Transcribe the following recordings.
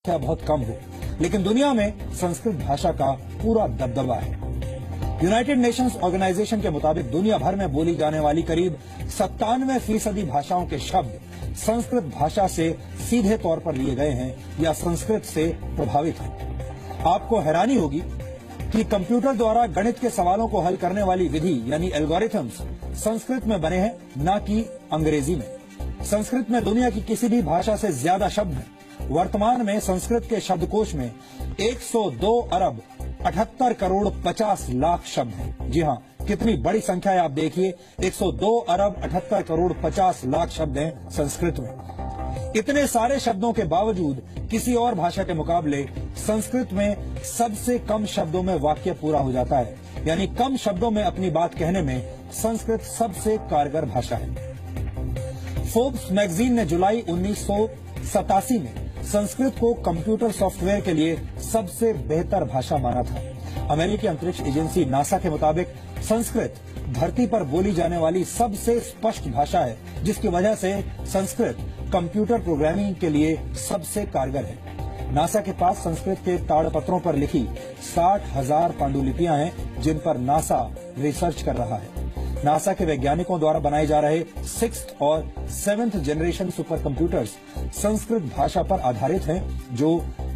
संख्या बहुत कम हो, लेकिन दुनिया में संस्कृत भाषा का पूरा दबदबा है। यूनाइटेड नेशंस ऑर्गेनाइजेशन के मुताबिक दुनिया भर में बोली जाने वाली करीब 97% भाषाओं के शब्द संस्कृत भाषा से सीधे तौर पर लिए गए हैं या संस्कृत से प्रभावित हैं। आपको हैरानी होगी कि कंप्यूटर द्वारा गणित के सवालों को हल करने वाली विधि यानी एल्गोरिथम्स संस्कृत में बने हैं, न कि अंग्रेजी में। संस्कृत में दुनिया की किसी भी भाषा से ज्यादा शब्द हैं। वर्तमान में संस्कृत के शब्दकोश में 102 अरब 78 करोड़ 50 लाख शब्द हैं। जी हाँ, कितनी बड़ी संख्या है आप देखिए, 102 अरब 78 करोड़ 50 लाख शब्द हैं संस्कृत में। इतने सारे शब्दों के बावजूद किसी और भाषा के मुकाबले संस्कृत में सबसे कम शब्दों में वाक्य पूरा हो जाता है, यानी कम शब्दों में अपनी बात कहने में संस्कृत सबसे कारगर भाषा है। फोर्ब्स मैगजीन ने जुलाई 1987 में संस्कृत को कंप्यूटर सॉफ्टवेयर के लिए सबसे बेहतर भाषा माना था। अमेरिकी अंतरिक्ष एजेंसी नासा के मुताबिक संस्कृत धरती पर बोली जाने वाली सबसे स्पष्ट भाषा है, जिसकी वजह से संस्कृत कंप्यूटर प्रोग्रामिंग के लिए सबसे कारगर है। नासा के पास संस्कृत के ताड़पत्रों पर लिखी 60,000 पांडुलिपियां हैं, जिन पर नासा रिसर्च कर रहा है। नासा के वैज्ञानिकों द्वारा बनाए जा रहे 6th और 7th generation super computers Sanskrit भाषा पर आधारित हैं, जो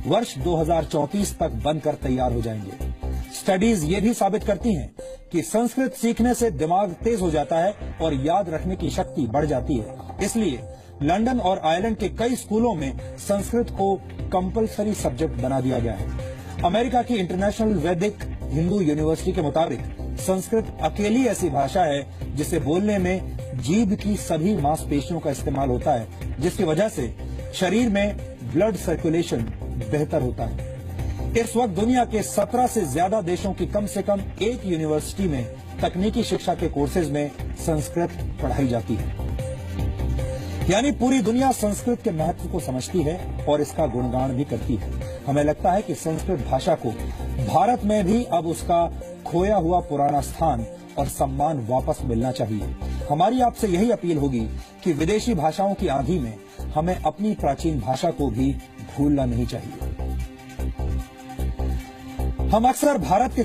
वर्ष 2034 तक बनकर तैयार हो जाएंगे। स्टडीज ये भी साबित करती हैं कि संस्कृत सीखने से दिमाग तेज हो जाता है और याद रखने की शक्ति बढ़ जाती है। इसलिए लंदन और आयरलैंड के कई स्कूलों में संस्कृत को कंपलसरी सब्जेक्ट बना दिया गया है। अमेरिका की इंटरनेशनल वैदिक हिंदू यूनिवर्सिटी के मुताबिक संस्कृत अकेली ऐसी भाषा है जिसे बोलने में जीभ की सभी मांसपेशियों का इस्तेमाल होता है, जिसकी वजह से शरीर में ब्लड सर्कुलेशन बेहतर होता है। इस वक्त दुनिया के 17 से ज्यादा देशों की कम से कम एक यूनिवर्सिटी में तकनीकी शिक्षा के कोर्सेज में संस्कृत पढ़ाई जाती है। यानी पूरी दुनिया संस्कृत के महत्व को समझती है और इसका गुणगान भी करती है। हमें लगता है कि संस्कृत भाषा को भारत में भी अब उसका खोया हुआ पुराना स्थान और सम्मान वापस मिलना चाहिए। हमारी आपसे यही अपील होगी कि विदेशी भाषाओं की आंधी में हमें अपनी प्राचीन भाषा को भी भूलना नहीं चाहिए। हम अक्सर भारत के